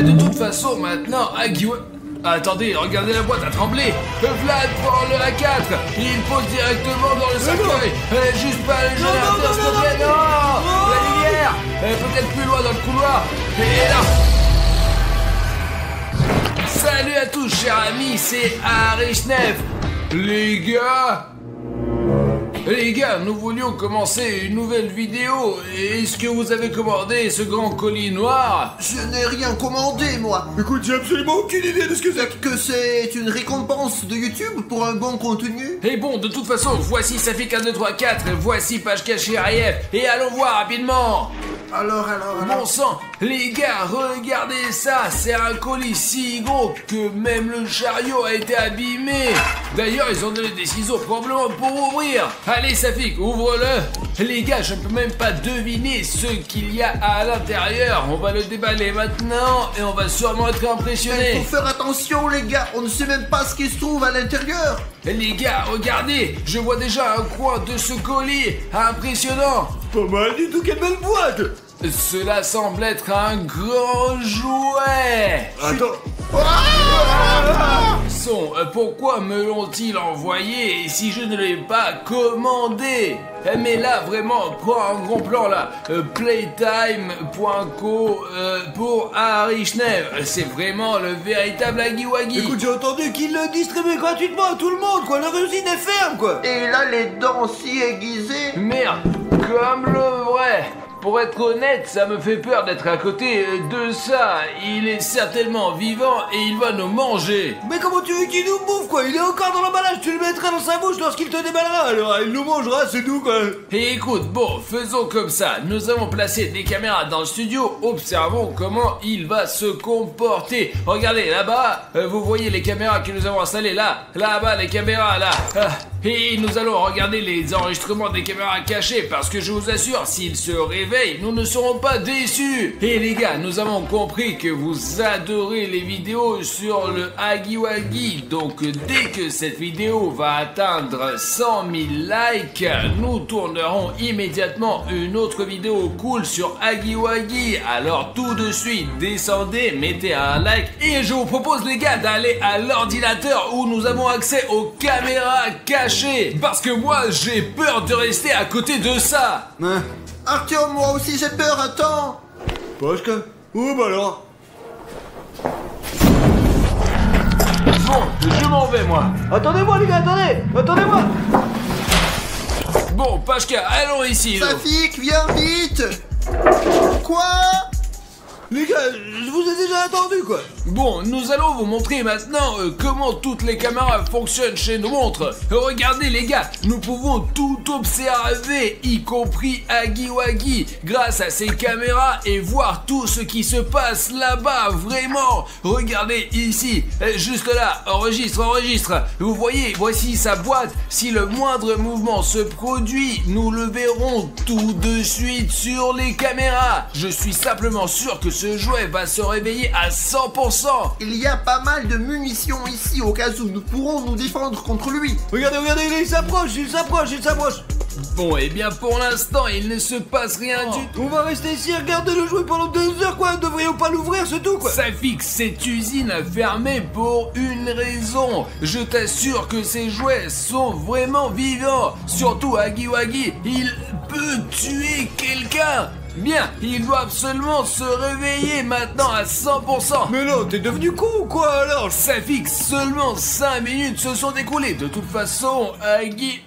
De toute façon, maintenant, Agiwa... Attendez, regardez la boîte à trembler. Vlad prend le A4. Il pose directement dans le cercueil. Juste pas le générateur, s'il te plaît. Non, la lumière. Peut-être plus loin dans le couloir. Et là... Salut à tous, chers amis, c'est Arishnef. Les gars, nous voulions commencer une nouvelle vidéo. Est-ce que vous avez commandé ce grand colis noir? Je n'ai rien commandé, moi. Écoute, j'ai absolument aucune idée de ce que c'est. Peut-être que c'est une récompense de YouTube pour un bon contenu. Et bon, de toute façon, voici Safik 1, 2, 3, 4, voici page cachée Ariev, et allons voir rapidement. Alors. Bon sang, les gars, regardez ça, c'est un colis si gros que même le chariot a été abîmé. D'ailleurs, ils ont donné des ciseaux probablement pour ouvrir. Allez Safik, ouvre-le. Les gars, je ne peux même pas deviner ce qu'il y a à l'intérieur. On va le déballer maintenant et on va sûrement être Il impressionné. faut faire attention, les gars. On ne sait même pas ce qui se trouve à l'intérieur. Les gars, regardez, je vois déjà un coin de ce colis. Impressionnant. Pas mal du tout, quelle belle boîte. Cela semble être un grand jouet. Attends. Pourquoi me l'ont-ils envoyé si je ne l'ai pas commandé? Mais là, vraiment, prends un grand plan là. Playtime.co pour Arishnef. C'est vraiment le véritable Agiwagi. Écoute, j'ai entendu qu'il le distribuait gratuitement à tout le monde, quoi. Leur usine est ferme, quoi. Et là, les dents si aiguisées. Merde, comme le vrai. Pour être honnête, ça me fait peur d'être à côté de ça. Il est certainement vivant et il va nous manger. Mais comment tu veux qu'il nous bouffe, quoi? Il est encore dans l'emballage, tu le mettras dans sa bouche lorsqu'il te déballera. Alors, il nous mangera, c'est tout, quoi. Et écoute, bon, faisons comme ça. Nous avons placé des caméras dans le studio. Observons comment il va se comporter. Regardez, là-bas, vous voyez les caméras que nous avons installées là. Là-bas, les caméras, là. Et nous allons regarder les enregistrements des caméras cachées parce que je vous assure, s'ils se réveillent, nous ne serons pas déçus. Et les gars, nous avons compris que vous adorez les vidéos sur le Agiwagi. Donc dès que cette vidéo va atteindre 100 000 likes, nous tournerons immédiatement une autre vidéo cool sur Agiwagi. Alors tout de suite, descendez, mettez un like et je vous propose les gars d'aller à l'ordinateur où nous avons accès aux caméras cachées. Parce que moi j'ai peur de rester à côté de ça. Artyom, moi aussi j'ai peur, attends. Pashka. Oh, bah alors. Bon, je m'en vais moi. Attendez-moi, les gars, attendez-moi. Bon, Pashka, allons ici. Safik, viens vite. Quoi? Les gars, je vous ai déjà attendu, quoi. Bon, nous allons vous montrer maintenant comment toutes les caméras fonctionnent chez nos montres. Regardez les gars, nous pouvons tout observer, y compris Agiwagi, grâce à ces caméras et voir tout ce qui se passe là-bas, vraiment. Regardez ici, juste là, enregistre. Vous voyez, voici sa boîte. Si le moindre mouvement se produit, nous le verrons tout de suite sur les caméras. Je suis simplement sûr que ce jouet va se réveiller à 100%. Il y a pas mal de munitions ici au cas où nous pourrons nous défendre contre lui. Regardez, il s'approche. Bon, et bien pour l'instant, il ne se passe rien du tout. On va rester ici, regarder le jouet pendant 2 heures, quoi. Ne devrions pas l'ouvrir, c'est tout, quoi. Safik, cette usine a fermé pour une raison. Je t'assure que ces jouets sont vraiment vivants. Surtout Agiwagi, il peut tuer quelqu'un. Bien, il doit absolument se réveiller maintenant à 100%. Mais non, t'es devenu con ou quoi alors? Safik, seulement 5 minutes se sont écoulées. De toute façon, Agi...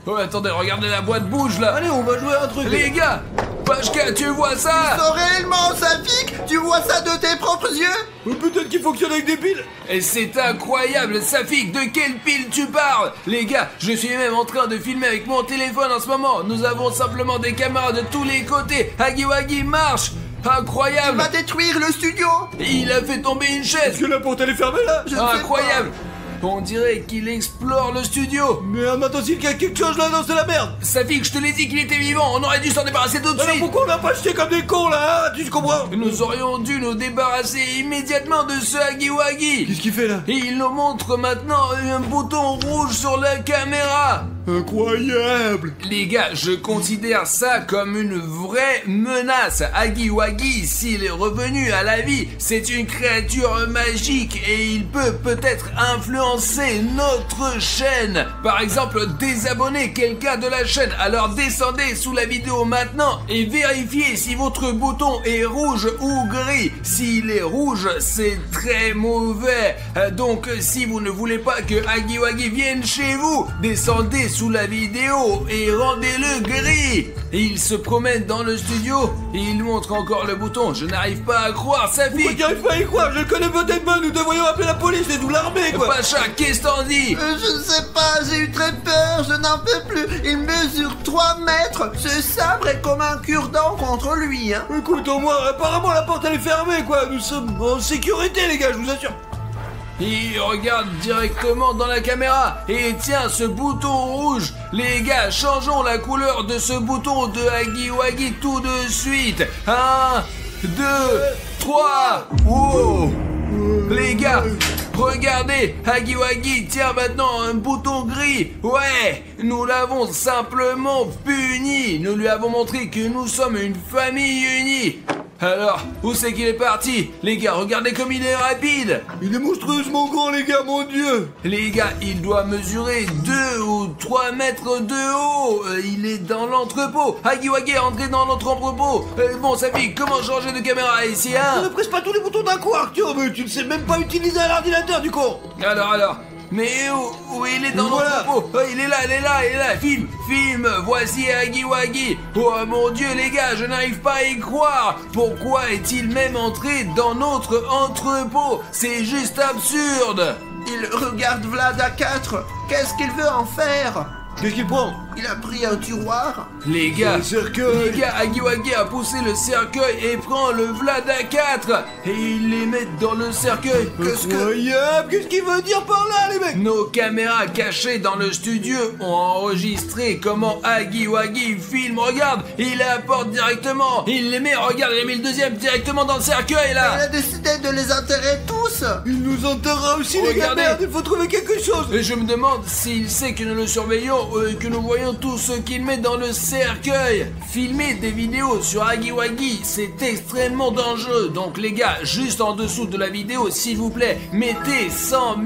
Oh, attendez, regardez la boîte bouge là. Allez, on va jouer à un truc. Les gars, Pashka, tu vois ça? Non, réellement, Safik, tu vois ça de tes propres yeux? Peut-être qu'il fonctionne avec des piles. Et c'est incroyable, Safik, de quelle pile tu parles? Les gars, je suis même en train de filmer avec mon téléphone en ce moment. Nous avons simplement des caméras de tous les côtés. Agiwagi marche. Incroyable. Il va détruire le studio. Il a fait tomber une chaise. Est-ce que la porte elle est fermée là? Je ne sais Incroyable. On dirait qu'il explore le studio. Merde, maintenant s'il y a quelque chose là, non, c'est la merde. Safik, je te l'ai dit qu'il était vivant. On aurait dû s'en débarrasser tout de Alors suite. pourquoi on l'a pas acheté comme des cons là, hein? Tu comprends? Nous aurions dû nous débarrasser immédiatement de ce Agiwagi. Qu'est-ce qu'il fait là? Et il nous montre maintenant un bouton rouge sur la caméra. Incroyable. Les gars, je considère ça comme une vraie menace. Huggy-Wuggy, s'il est revenu à la vie, c'est une créature magique et il peut peut-être influencer notre chaîne. Par exemple, désabonner quelqu'un de la chaîne. Alors descendez sous la vidéo maintenant et vérifiez si votre bouton est rouge ou gris. S'il est rouge, c'est très mauvais. Donc, si vous ne voulez pas que Huggy-Wuggy vienne chez vous, descendez sous la vidéo et rendez-le gris. Et il se promène dans le studio et il montre encore le bouton. Je n'arrive pas à croire, sa fille. Pourquoi tu n'arrives pas à y croire? Je le connais peut-être pas, nous devrions appeler la police et tout l'armée, quoi. Pacha, qu'est-ce t'en dis? Je ne sais pas, j'ai eu très peur, je n'en peux plus. Il mesure 3 mètres. Ce sabre est comme un cure-dent contre lui, hein. Écoute, au moins, apparemment la porte elle est fermée, quoi. Nous sommes en sécurité, les gars, je vous assure. Il regarde directement dans la caméra et tient ce bouton rouge. Les gars, changeons la couleur de ce bouton de Huggy-Wuggy tout de suite. 1, 2, 3. Wow. Les gars, regardez, Huggy-Wuggy tient maintenant un bouton gris. Ouais, nous l'avons simplement puni. Nous lui avons montré que nous sommes une famille unie. Alors, où c'est qu'il est parti? Les gars, regardez comme il est rapide. Il est monstrueusement grand, les gars, mon Dieu. Les gars, il doit mesurer 2 ou 3 mètres de haut. Il est dans l'entrepôt. Huggy-Wuggy est entré dans notre entrepôt. Bon, sa fille, comment changer de caméra ici, hein? Ne presse pas tous les boutons d'un coup, Arthur, mais tu ne sais même pas utiliser un ordinateur, du con. Alors. Mais où il est dans Voilà. l'entrepôt? Il est là. Filme, voici Huggy-Wuggy. Oh mon Dieu, les gars, je n'arrive pas à y croire. Pourquoi est-il même entré dans notre entrepôt? C'est juste absurde. Il regarde Vlad à 4. Qu'est-ce qu'il veut en faire? Qu'est-ce qu'il prend? Il a pris un tiroir. Les gars, Le cercueil. Huggy-Wuggy a poussé le cercueil et prend le Vlad à 4 et il les met dans le cercueil. Incroyable. Qu'est-ce qu'il veut dire par là, les mecs? Nos caméras cachées dans le studio ont enregistré comment Huggy-Wuggy filme. Regarde, il apporte directement. Il les met, regarde, il a mis le deuxième directement dans le cercueil Il là. a décidé de les enterrer tous. Il nous enterrera aussi, les gars, Regardez. merde, il faut trouver quelque chose. Et je me demande s'il sait que nous le surveillons et que nous voyons tout ce qu'il met dans le cercueil. Filmer des vidéos sur Huggy-Wuggy, c'est extrêmement dangereux. Donc les gars, juste en dessous de la vidéo, s'il vous plaît, mettez 100 000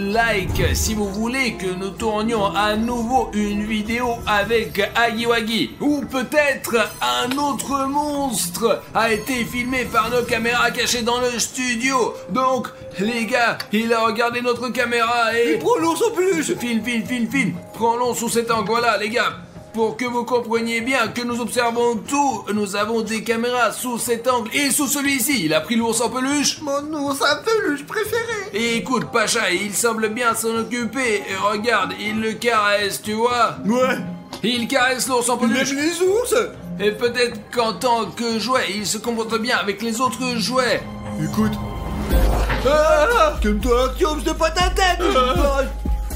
likes si vous voulez que nous tournions à nouveau une vidéo avec Huggy-Wuggy. Ou peut-être un autre monstre a été filmé par nos caméras cachées dans le studio. Donc les gars, il a regardé notre caméra et... Prends l'ours en peluche. Filme. Prends-le sous cet angle. Voilà, les gars. Pour que vous compreniez bien que nous observons tout, nous avons des caméras sous cet angle et sous celui-ci. Il a pris l'ours en peluche. Mon ours en peluche préféré. Et écoute, Pacha, il semble bien s'en occuper. Et regarde, il le caresse, tu vois. Ouais. Il caresse l'ours en Il peluche. aime les ours. Et peut-être qu'en tant que jouet, il se comporte bien avec les autres jouets. Écoute. Ah, calme-toi, Arthur, je te pas ta tête.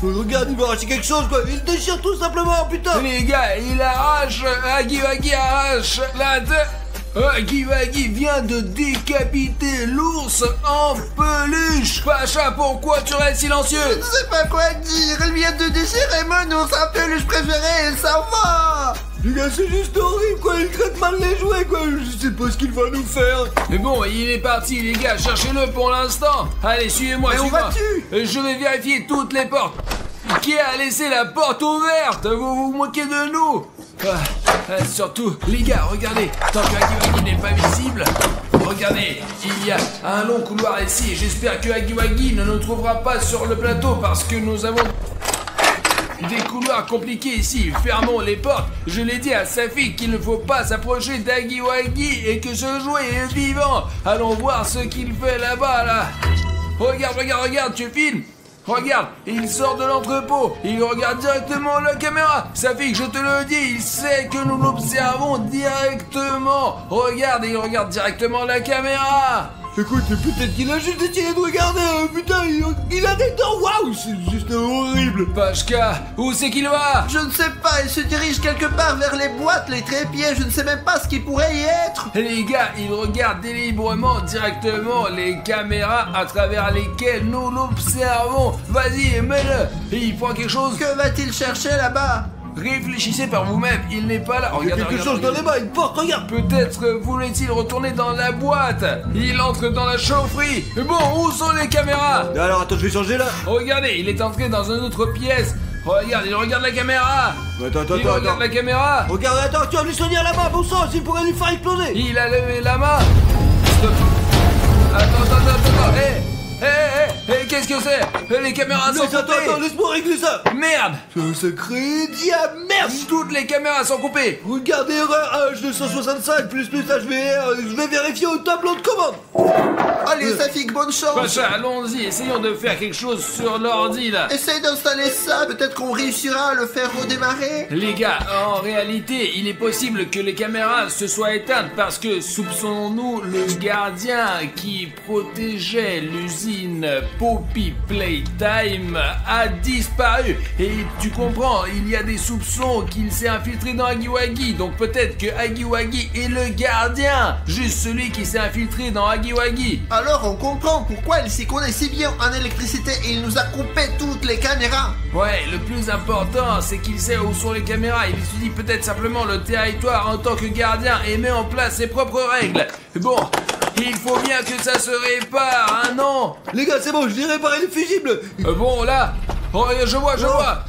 Regarde, il va arracher quelque chose, quoi. Il déchire tout simplement, putain. Les gars, il arrache. Huggy-Wuggy arrache la tête. Huggy-Wuggy vient de décapiter l'ours en peluche. Pacha, pourquoi tu restes silencieux? Je ne sais pas quoi dire. Il vient de déchirer mon ours en peluche préféré. Ça va. Les gars, c'est juste horrible, quoi. Il traite mal les jouets, quoi. Je sais pas ce qu'il va nous faire. Mais bon, il est parti, les gars. Cherchez-le pour l'instant. Allez, suivez-moi, Mais où suivez-moi. vas-tu? Je vais vérifier toutes les portes. Qui a laissé la porte ouverte? Vous vous moquez de nous? Surtout, les gars, regardez. Tant que Huggy-Wuggy n'est pas visible, regardez, il y a un long couloir ici. J'espère que Huggy-Wuggy ne nous trouvera pas sur le plateau parce que nous avons des couloirs compliqués ici. Fermons les portes. Je l'ai dit à sa fille qu'il ne faut pas s'approcher d'Huggy-Wuggy et que ce jouet est vivant. Allons voir ce qu'il fait là-bas, là. Regarde, tu filmes. Regarde, il sort de l'entrepôt, il regarde directement la caméra. Sa fille, je te le dis, il sait que nous l'observons directement. Regarde, il regarde directement la caméra. Écoute, peut-être qu'il a juste essayé de regarder, putain, il a des dents, waouh, c'est juste horrible. Pachka, où c'est qu'il va? Je ne sais pas, il se dirige quelque part vers les boîtes, les trépieds, je ne sais même pas ce qui pourrait y être. Les gars, il regarde délibérément directement les caméras à travers lesquelles nous l'observons. Vas-y, mets-le. Et il prend quelque chose. Que va-t-il chercher là-bas? Réfléchissez par vous-même, il n'est pas là. Il y a quelque chose dans les mains, une porte, regarde. Peut-être voulait-il retourner dans la boîte. Il entre dans la chaufferie. Bon, où sont les caméras? Alors attends, je vais changer là. Regardez, il est entré dans une autre pièce. Regarde, il regarde la caméra. Attends, Il regarde la caméra. Regarde, attends, tu vas lui soigner la main, bon sang, il pourrait lui faire exploser. Il a levé la main. Stop. Attends. Hé, qu'est-ce que c'est? Les caméras sont coupées. Attends, laisse-moi régler ça. Merde. Ce sacré diable, merde. Toutes les caméras sont coupées. Regarde, erreur H265 plus HVR, je vais vérifier au tableau de commande. Allez, Safik, bonne chance. Pacha, allons-y, essayons de faire quelque chose sur l'ordi là. Essaye d'installer ça, peut-être qu'on réussira à le faire redémarrer. Les gars, en réalité, il est possible que les caméras se soient éteintes parce que soupçonnons-nous le gardien qui protégeait l'usine Poppy Playtime a disparu. Et tu comprends, il y a des soupçons qu'il s'est infiltré dans Hagiwagi. Donc peut-être que Hagiwagi est le gardien, juste celui qui s'est infiltré dans Hagiwagi. Alors on comprend pourquoi il s'y connaît si bien en électricité et il nous a coupé toutes les caméras. Ouais, le plus important, c'est qu'il sait où sont les caméras. Il étudie peut-être simplement le territoire en tant que gardien et met en place ses propres règles. Bon, il faut bien que ça se répare, hein, non? Les gars, c'est bon, je l'ai réparé le fusible. Bon, là, je vois.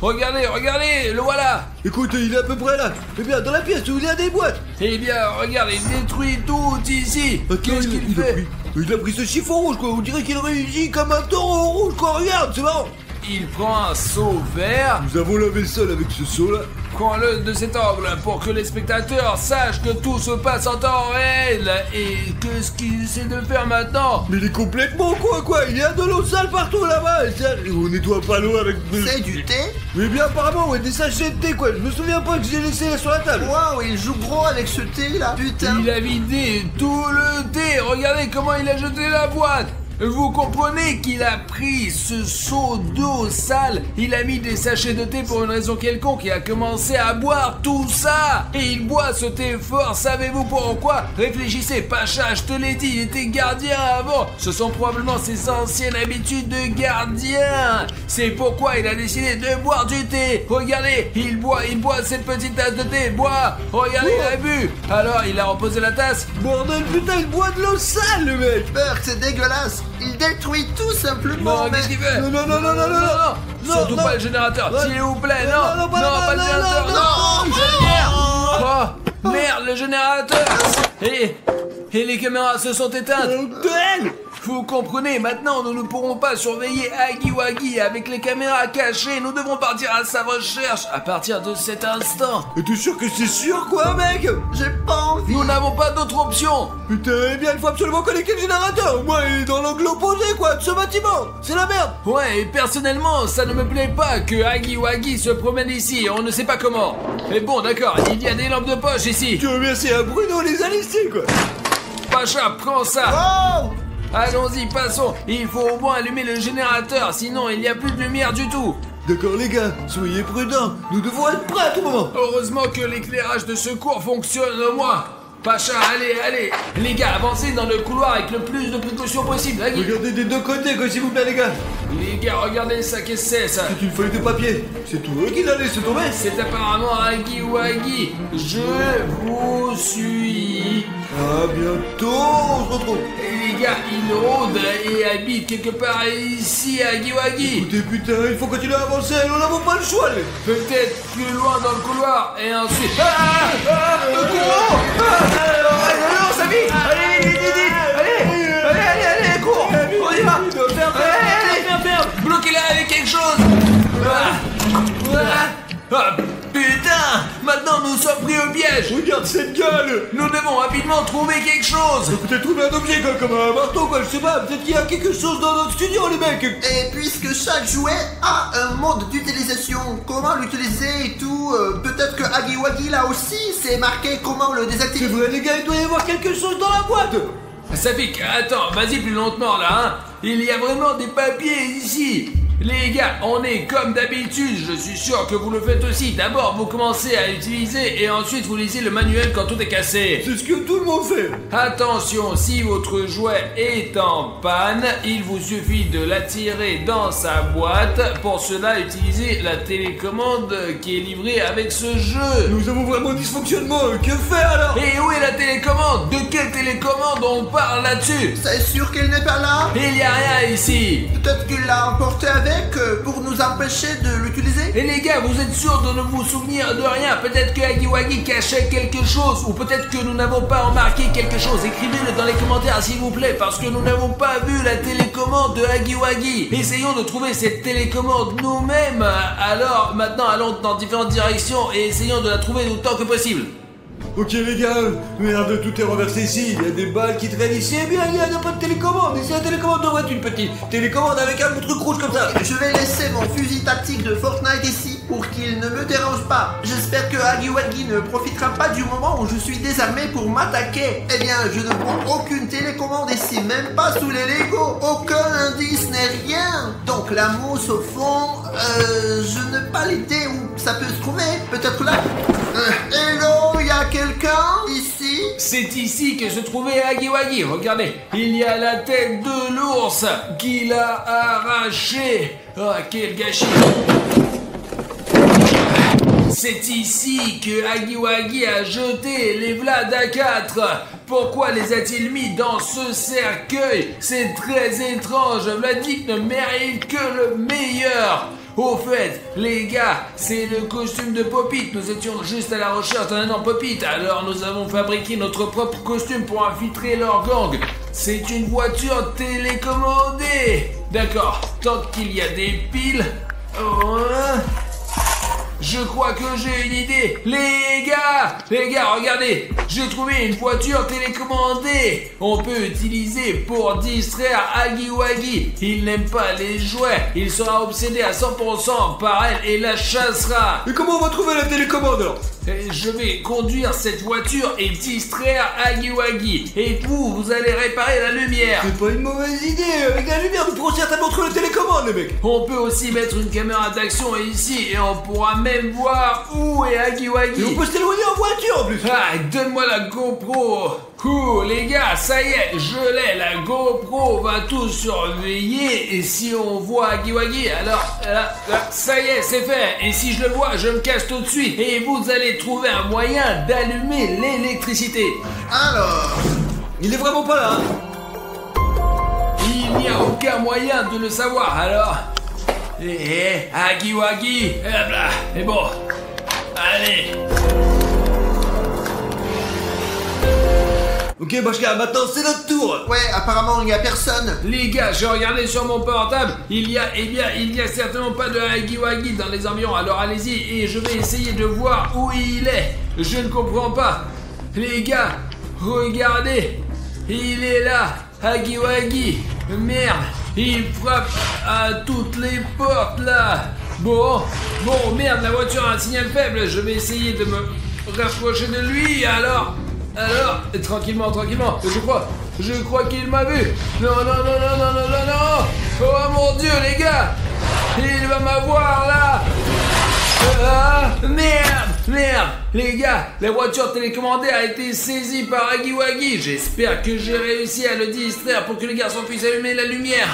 Regardez, le voilà. Écoute, il est à peu près là. Eh bien, dans la pièce où il y a des boîtes. Eh bien, regarde, il détruit tout ici. Qu'est-ce qu'il fait? Il a pris ce chiffon rouge, quoi. On dirait qu'il réagit comme un taureau rouge, quoi. Regarde, c'est marrant. Il prend un seau vert. Nous avons lavé le sol avec ce seau-là. Prends-le de cet angle pour que les spectateurs sachent que tout se passe en temps réel. Et qu'est-ce qu'il essaie de faire maintenant? Mais il est complètement quoi. Il y a de l'eau sale partout là-bas. Et on nettoie pas l'eau avec... C'est du thé? Mais bien apparemment, ouais, des sachets de thé, quoi. Je me souviens pas que j'ai laissé sur la table. Waouh, il joue gros avec ce thé là, putain. Il a vidé tout le thé. Regardez comment il a jeté la boîte. Vous comprenez qu'il a pris ce seau d'eau sale, il a mis des sachets de thé pour une raison quelconque et a commencé à boire tout ça. Et il boit ce thé fort, savez-vous pourquoi? Réfléchissez, Pacha, je te l'ai dit, il était gardien avant. Ce sont probablement ses anciennes habitudes de gardien. C'est pourquoi il a décidé de boire du thé. Regardez, il boit cette petite tasse de thé, boit. Regardez, il a bu. Alors, il a reposé la tasse. Bordel, putain, il boit de l'eau sale, le mec. Berk, c'est dégueulasse. Il détruit tout simplement. Non, qu'est-ce qu'il fait? Non. Surtout pas le générateur, s'il vous plaît, non, pas le générateur, non. Oh, merde, le générateur. Et les caméras se sont éteintes. Vous comprenez, maintenant nous ne pourrons pas surveiller Hagiwagi avec les caméras cachées. Nous devons partir à sa recherche à partir de cet instant. Et t'es sûr que c'est sûr, quoi, mec? J'ai pas envie. Nous n'avons pas d'autre option. Putain, eh bien, il faut absolument connecter le générateur. Moi, il est dans l'angle opposé, quoi, de ce bâtiment. C'est la merde. Ouais, et personnellement, ça ne me plaît pas que Hagiwagi se promène ici. On ne sait pas comment. Mais bon, d'accord, il y a des lampes de poche ici. Tu veux bien, c'est à Bruno les a laissées, quoi. Pacha, prends ça. Oh. Allons-y, passons. Il faut au moins allumer le générateur, sinon il n'y a plus de lumière du tout. D'accord, les gars, soyez prudents. Nous devons être prêts à tout moment. Heureusement que l'éclairage de secours fonctionne au moins. Pacha, allez. Les gars, avancez dans le couloir avec le plus de précautions possible. Hagi. Regardez des deux côtés, quoi, s'il vous plaît, les gars. Les gars, regardez ça, qu'est-ce que c'est ça? C'est une feuille de papier. C'est tout eux qui l'a laissé tomber. C'est apparemment Hagiwagi. Je vous suis. À bientôt, on se retrouve. Et les gars, il rôde et habite quelque part ici à Hagiwagi. Écoutez, putain, il faut continuer à avancer, nous n'avons pas le choix, les... Peut-être plus loin dans le couloir et ensuite... Le courant. Non, Samy. Allez, cours. On y va. Ferme. Bloquez-la avec quelque chose. Putain. Maintenant nous sommes pris au piège. Regarde cette gueule. Nous devons rapidement trouver quelque chose. Peut-être trouver un objet, quoi, comme un marteau, quoi, je sais pas. Peut-être qu'il y a quelque chose dans notre studio, les mecs. Et puisque chaque jouet a un mode d'utilisation, comment l'utiliser et tout, peut-être que Hagiwagi là aussi, c'est marqué comment le C'est désactiver. vrai, les gars, il doit y avoir quelque chose dans la boîte. Ça pique. Attends, vas-y plus lentement là, hein. Il y a vraiment des papiers ici. Les gars, on est comme d'habitude, je suis sûr que vous le faites aussi. D'abord, vous commencez à utiliser et ensuite vous lisez le manuel quand tout est cassé. C'est ce que tout le monde fait. Attention, si votre jouet est en panne, il vous suffit de l'attirer dans sa boîte. Pour cela, utilisez la télécommande qui est livrée avec ce jeu. Nous avons vraiment un dysfonctionnement, que faire alors? Et où est la télécommande? De quelle télécommande on parle là-dessus? C'est sûr qu'elle n'est pas là? Il n'y a rien ici. Peut-être qu'il l'a emporté avec pour nous empêcher de l'utiliser? Et les gars, vous êtes sûrs de ne vous souvenir de rien? Peut-être que Hagiwagi cachait quelque chose, ou peut-être que nous n'avons pas remarqué quelque chose. Écrivez-le dans les commentaires s'il vous plaît, parce que nous n'avons pas vu la télécommande de Hagiwagi. Essayons de trouver cette télécommande nous-mêmes. Alors maintenant allons dans différentes directions et essayons de la trouver autant que possible. Ok les gars, merde, tout est renversé ici, il y a des balles qui traînent ici, eh bien il n'y a pas de télécommande, ici la télécommande devrait être une petite télécommande avec un truc rouge comme ça. Je vais laisser mon fusil tactique de Fortnite ici pour qu'il ne me dérange pas. J'espère que Hagiwagi ne profitera pas du moment où je suis désarmé pour m'attaquer. Eh bien, je ne prends aucune télécommande ici, même pas sous les Lego. Aucun indice n'est rien. Donc la mousse au fond, je n'ai pas l'idée où ça peut se trouver. Peut-être là. Hello, y a quelqu'un ici? C'est ici que se trouvait Hagiwagi. Regardez, il y a la tête de l'ours qu'il a arrachée. Oh, quel gâchis. C'est ici que Hagiwagi a jeté les Vlad A4. Pourquoi les a-t-il mis dans ce cercueil? C'est très étrange. Vladik ne mérite que le meilleur. Au fait, les gars, c'est le costume de Pop-It. Nous étions juste à la recherche d'un énorme Pop-It. Alors nous avons fabriqué notre propre costume pour infiltrer leur gang. C'est une voiture télécommandée. D'accord, tant qu'il y a des piles... Je crois que j'ai une idée. Les gars, regardez. J'ai trouvé une voiture télécommandée. On peut utiliser pour distraire Hagiwagi. Il n'aime pas les jouets. Il sera obsédé à 100% par elle et la chassera. Et comment on va trouver la télécommande alors? Je vais conduire cette voiture et distraire Hagiwagi. Et vous allez réparer la lumière. C'est pas une mauvaise idée. Avec la lumière, nous pourrons certainement trouver la télécommande, les mecs. On peut aussi mettre une caméra d'action ici et on pourra même voir où est Hagiwagi. Et on peut s'éloigner en voiture en plus. Ah, donne-moi la GoPro. Les gars, ça y est, je l'ai. La GoPro va tout surveiller. Et si on voit Hagiwagi, alors là, ça y est, c'est fait. Et si je le vois, je me casse tout de suite. Et vous allez trouver un moyen d'allumer l'électricité. Alors... Il est vraiment pas là, hein? Il n'y a aucun moyen de le savoir, alors... Hagiwagi, hop là, et bon, allez. Ok, Bashka, maintenant c'est notre tour. Ouais, apparemment il n'y a personne. Les gars, j'ai regardé sur mon portable, il y a certainement pas de Hagiwagi dans les environs, alors allez-y et je vais essayer de voir où il est. Je ne comprends pas. Les gars, regardez, il est là, Hagiwagi, merde. Il frappe à toutes les portes là. Bon, merde, la voiture a un signal faible. Je vais essayer de me rapprocher de lui. Alors, tranquillement. Je crois qu'il m'a vu. Non. Oh mon Dieu, les gars. Il va m'avoir là. Ah, merde. Les gars, la voiture télécommandée a été saisie par Hagiwagi. J'espère que j'ai réussi à le distraire pour que les garçons puissent allumer la lumière.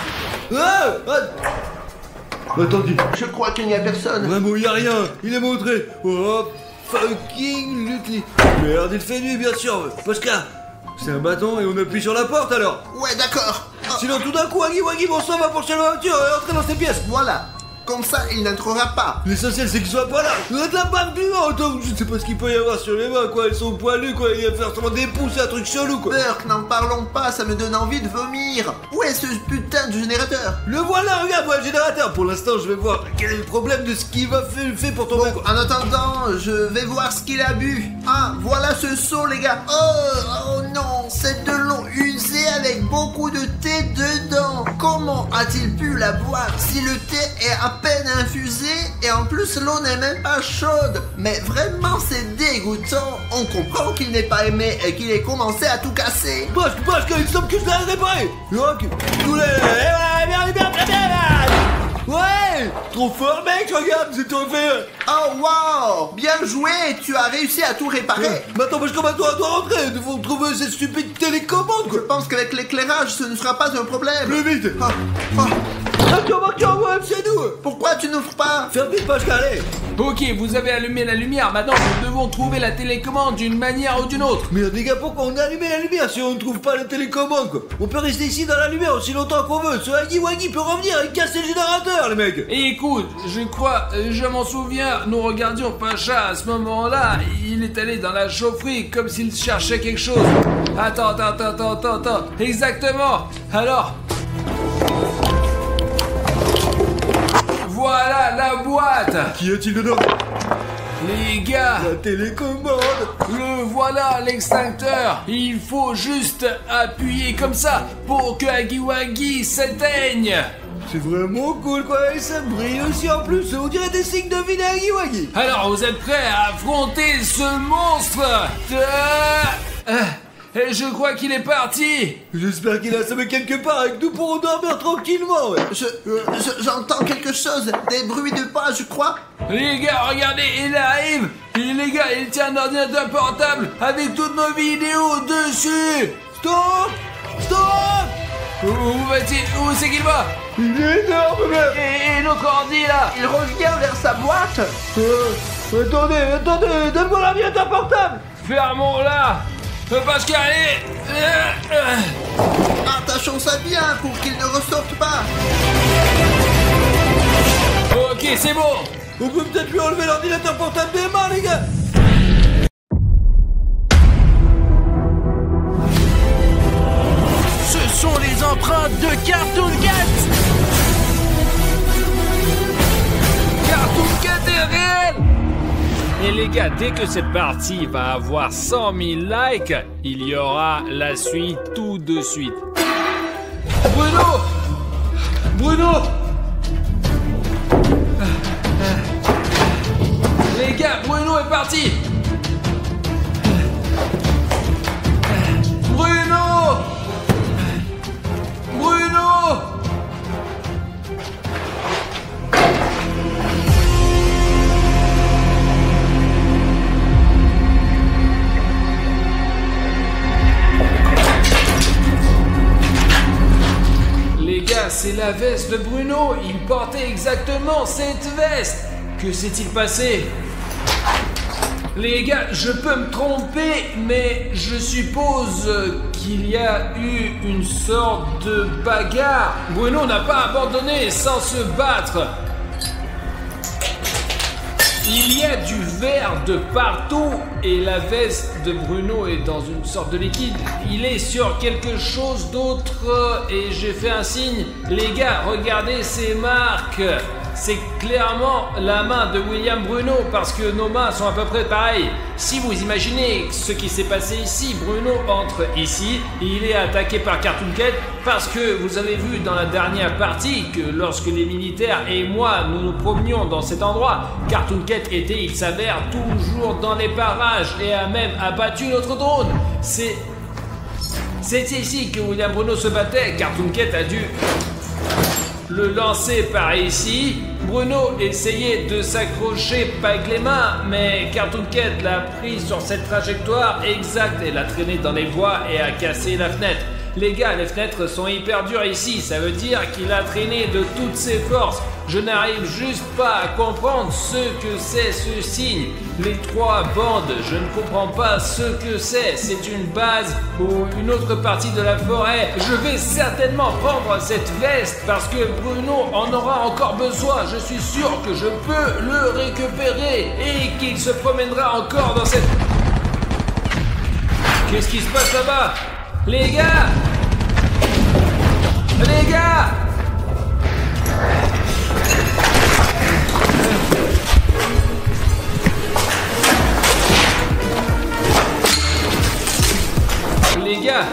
Attendez. Je crois qu'il n'y a personne. Vraiment, il n'y a rien. Il est montré. Oh, fucking Lucky. Merde, il fait nuit, bien sûr. Bashka, c'est un bâton et on appuie sur la porte alors. Ouais, d'accord. Sinon, tout d'un coup, Hagiwagi, bon sang, va pencher la voiture et entrer dans ses pièces. Voilà. Comme ça, il n'entrera pas. L'essentiel, c'est qu'il soit pas là. Vous êtes la balle du vent. Je sais pas ce qu'il peut y avoir sur les mains, quoi. Elles sont poilues, quoi. Il va faire seulement des pouces, un truc chelou, quoi. Burk, n'en parlons pas, ça me donne envie de vomir. Où est ce putain de générateur? Le voilà, regarde, moi, le générateur. Pour l'instant, je vais voir quel est le problème de ce qu'il va faire pour tomber, quoi. En attendant, je vais voir ce qu'il a bu. Ah, voilà ce seau, les gars. Oh non, c'est de l'eau usée avec beaucoup de thé dedans. Comment comment a-t-il pu la boire si le thé est à peine infusé et en plus l'eau n'est même pas chaude? Mais vraiment c'est dégoûtant. On comprend qu'il n'est pas aimé et qu'il ait commencé à tout casser. Parce qu'il semble que je l'ai réparé. Ouais, trop fort mec, regarde, c'est tout fait. Oh wow, bien joué, tu as réussi à tout réparer. Mais attends, parce que maintenant on doit rentrer, il faut trouver cette stupide télécommande Je quoi. pense qu'avec l'éclairage ce ne sera pas un problème. Plus vite. Ah, ah. Tiens, ouais, c'est nous. Pourquoi tu n'ouvres pas? Ferme vite Pascal, allez. Ok, vous avez allumé la lumière, maintenant nous devons trouver la télécommande d'une manière ou d'une autre. Merde les gars, pourquoi on a allumé la lumière si on ne trouve pas la télécommande quoi? On peut rester ici dans la lumière aussi longtemps qu'on veut. Ce Huggy Wuggy peut revenir et casser le générateur les mecs. Et écoute, je m'en souviens, nous regardions Pacha à ce moment-là, il est allé dans la chaufferie comme s'il cherchait quelque chose. Attends, exactement. Alors, voilà la boîte. Qu'y a-t-il dedans? Les gars, La télécommande. le voilà l'extincteur. Il faut juste appuyer comme ça pour que Huggy Wuggy s'éteigne. C'est vraiment cool quoi, et ça brille aussi en plus, on dirait des signes de vie d'Huggy Wuggy. Alors, vous êtes prêts à affronter ce monstre? Et je crois qu'il est parti. J'espère qu'il a assommé quelque part et que nous pourrons dormir tranquillement, ouais. J'entends quelque chose, des bruits de pas, je crois. Les gars, regardez, il arrive. Et les gars, il tient un ordinateur portable avec toutes nos vidéos dessus. Stop. Où va-t-il? Où c'est qu'il va? Il est énorme, mec. Et notre ordi là? Il revient vers sa boîte. Attendez, donne-moi l'ordinateur portable. Fermons-la. Pascal, Attachons ça bien pour qu'il ne ressorte pas. Ok, c'est bon. On peut peut-être lui enlever l'ordinateur portable des mains, les gars. Ce sont les empreintes de Cartoon Cat. Cartoon Cat est réel. Et les gars, dès que cette partie va avoir 100 000 likes, il y aura la suite tout de suite. Bruno! Les gars, Bruno est parti. Bruno! Les gars, c'est la veste de Bruno. Il portait exactement cette veste. Que s'est-il passé? Les gars, je peux me tromper, mais je suppose qu'il y a eu une sorte de bagarre. Bruno n'a pas abandonné sans se battre. Il y a du verre de partout et la veste de Bruno est dans une sorte de liquide. Il est sur quelque chose d'autre et j'ai fait un signe. Les gars, regardez ces marques. C'est clairement la main de William Bruno parce que nos mains sont à peu près pareilles. Si vous imaginez ce qui s'est passé ici, Bruno entre ici, il est attaqué par Cartoon Cat parce que vous avez vu dans la dernière partie que lorsque les militaires et moi nous nous promenions dans cet endroit, Cartoon Cat était, il s'avère, toujours dans les parages et a même abattu notre drone. C'est ici que William Bruno se battait. Cartoon Cat a dû le lancer par ici. Bruno essayait de s'accrocher pas avec les mains, mais Cartoon Cat l'a pris sur cette trajectoire exacte et l'a traîné dans les bois et a cassé la fenêtre. Les gars, les fenêtres sont hyper dures ici, ça veut dire qu'il a traîné de toutes ses forces. Je n'arrive juste pas à comprendre ce que c'est ce signe. Les trois bandes, je ne comprends pas ce que c'est. C'est une base ou une autre partie de la forêt. Je vais certainement prendre cette veste parce que Bruno en aura encore besoin. Je suis sûr que je peux le récupérer et qu'il se promènera encore dans cette... Qu'est-ce qui se passe là-bas? Les gars! Les gars! Les gars,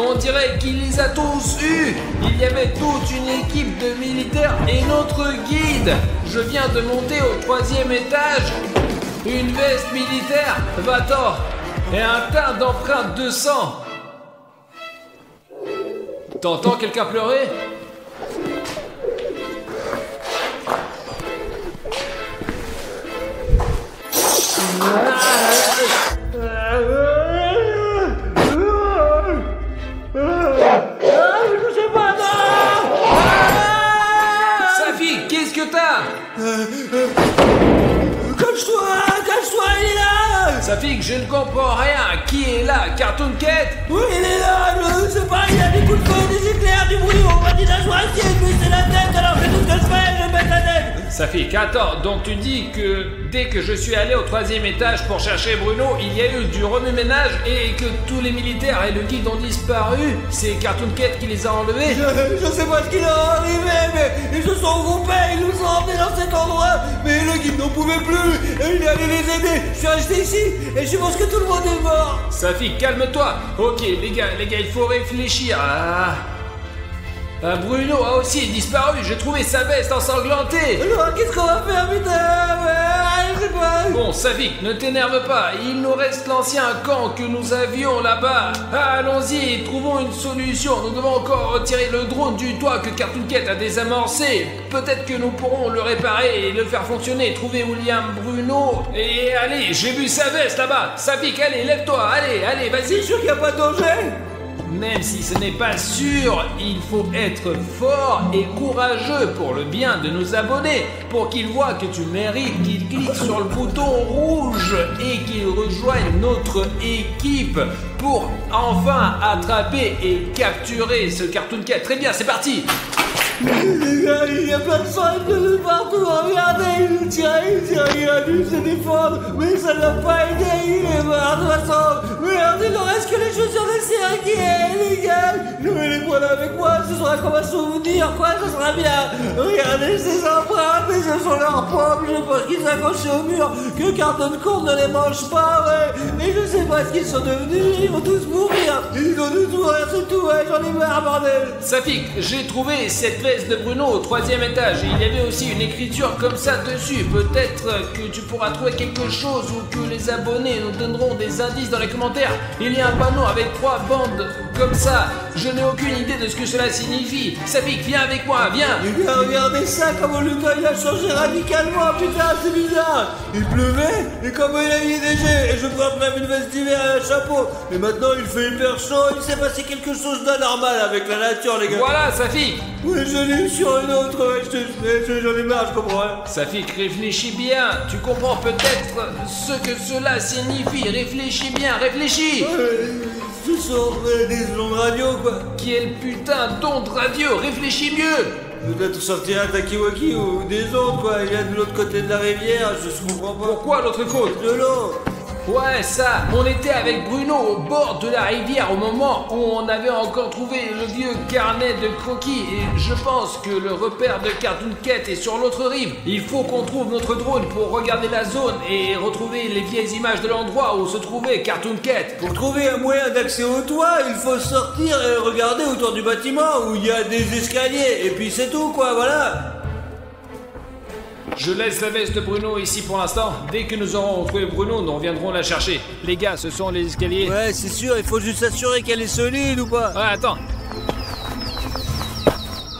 on dirait qu'il les a tous eus. Il y avait toute une équipe de militaires et notre guide. Je viens de monter au 3e étage. Une veste militaire, va-t'en, et un tas d'empreintes de sang. T'entends quelqu'un pleurer ? Safi, qu'est-ce que t'as ? Cache-toi, il est là. Safi, je ne comprends rien. Qui est là ? Cartoon Cat ? Oui, il est là, je sais pas, il y a des coups de feu, des éclairs, du bruit, on m'a dit d'asseoir ici, mais c'est la tête, alors fais tout ce que je fais, je baisse la tête. Safi, attends, donc tu dis que dès que je suis allé au 3e étage pour chercher Bruno, il y a eu du remue-ménage et que tous les militaires et le guide ont disparu. C'est Cartoon Cat qui les a enlevés. Je sais pas ce qu'il est arrivé, mais ils se sont regroupés, ils nous ont emmenés dans cet endroit, mais le guide n'en pouvait plus, et il est allé les aider. Je suis resté ici, et je pense que tout le monde est mort. Safi, calme-toi. Ok, les gars, il faut réfléchir. Bruno a aussi disparu, j'ai trouvé sa veste ensanglantée. Alors, qu'est-ce qu'on va faire, putain? Je sais pas. Bon, Safi, ne t'énerve pas, il nous reste l'ancien camp que nous avions là-bas. Allons-y, trouvons une solution. Nous devons encore retirer le drone du toit que Cartoon Cat a désamorcé. Peut-être que nous pourrons le réparer et le faire fonctionner. Trouver William Bruno. Et allez, j'ai vu sa veste là-bas. Safi, allez, lève-toi, allez, vas-y. C'est sûr qu'il n'y a pas de danger? Même si ce n'est pas sûr, il faut être fort et courageux pour le bien de nos abonnés, pour qu'ils voient que tu mérites, qu'ils cliquent sur le bouton rouge et qu'ils rejoignent notre équipe pour enfin attraper et capturer ce Cartoon Cat. Très bien, c'est parti! Les gars, il y a plein de sang de partout, regardez, il tire, il a dû se défendre, mais ça ne l'a pas aidé, il est mort de toute façon. Merde, il ne reste que les chaussures de circuit, les gars, je vais les prendre avec moi, ce sera comme un souvenir, quoi, ce sera bien. Regardez ces empreintes, et ce sont leurs pommes, je pense qu'ils s'accrochent au mur, que Carton Cat ne les mange pas, ouais, et je sais pas ce qu'ils sont devenus, ils vont tous mourir, c'est tout, ouais, j'en ai marre, bordel. Safik, j'ai trouvé cette veste de Bruno au 3e étage. Il y avait aussi une écriture comme ça dessus. Peut-être que tu pourras trouver quelque chose ou que les abonnés nous donneront des indices dans les commentaires. Il y a un panneau avec 3 bandes comme ça. Je n'ai aucune idée de ce que cela signifie. Safik, viens avec moi, viens. Eh bien, regardez ça, comment le gars il a changé radicalement, putain, c'est bizarre. Il pleuvait, et comment il a mis des jets, et je porte même une veste d'hiver et un chapeau. Et maintenant il fait hyper chaud, il s'est passé quelque chose d'anormal avec la nature, les gars. Voilà, Safik. Oui, je l'ai eu sur une autre, ouais, j'en ai marre, je comprends rien. Safik, réfléchis bien. Tu comprends peut-être ce que cela signifie. Réfléchis bien, réfléchis. Ce sont des ondes radio, quoi. Quel putain d'onde radio. Réfléchis mieux. Peut-être sortir un takiwaki ou des ondes, quoi. Il y a de l'autre côté de la rivière, je comprends pas. Pourquoi l'autre côte? De l'eau. Ouais, ça, on était avec Bruno au bord de la rivière au moment où on avait encore trouvé le vieux carnet de croquis et je pense que le repère de Cartoon Cat est sur l'autre rive. Il faut qu'on trouve notre drone pour regarder la zone et retrouver les vieilles images de l'endroit où se trouvait Cartoon Cat. Pour trouver un moyen d'accès au toit, il faut sortir et regarder autour du bâtiment où il y a des escaliers et puis c'est tout, quoi, voilà. Je laisse la veste de Bruno ici pour l'instant. Dès que nous aurons retrouvé Bruno, nous reviendrons la chercher. Les gars, ce sont les escaliers. Ouais, c'est sûr, il faut juste s'assurer qu'elle est solide ou pas. Ouais, attends.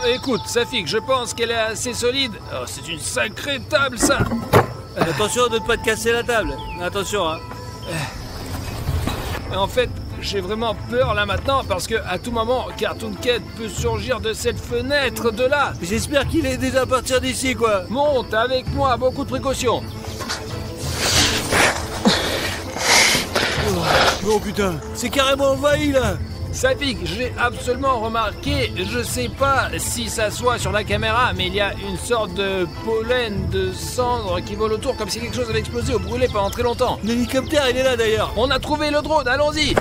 Écoute, Safik, je pense qu'elle est assez solide. Oh, c'est une sacrée table, ça. Attention de ne pas te casser la table. Attention, hein. En fait, j'ai vraiment peur là maintenant parce que à tout moment, Cartoon Cat peut surgir de cette fenêtre de là. J'espère qu'il est déjà parti d'ici, quoi. Monte avec moi, beaucoup de précautions. Oh putain, c'est carrément envahi là. Safik, j'ai absolument remarqué, je sais pas si ça soit sur la caméra, mais il y a une sorte de pollen, de cendre qui vole autour comme si quelque chose avait explosé ou brûlé pendant très longtemps. L'hélicoptère, il est là d'ailleurs. On a trouvé le drone, allons-y.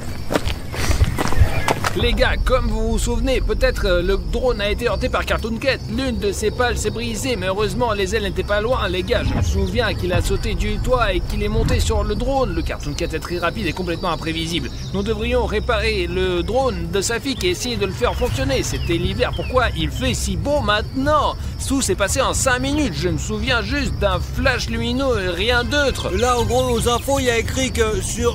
Les gars, comme vous vous souvenez, peut-être le drone a été heurté par Cartoon Cat. L'une de ses pales s'est brisée, mais heureusement les ailes n'étaient pas loin. Les gars, je me souviens qu'il a sauté du toit et qu'il est monté sur le drone. Le Cartoon Cat est très rapide et complètement imprévisible. Nous devrions réparer le drone de Safik et essayer de le faire fonctionner. C'était l'hiver, pourquoi il fait si beau maintenant? Tout s'est passé en 5 minutes, je me souviens juste d'un flash lumineux et rien d'autre. Là, en gros, aux infos, il y a écrit que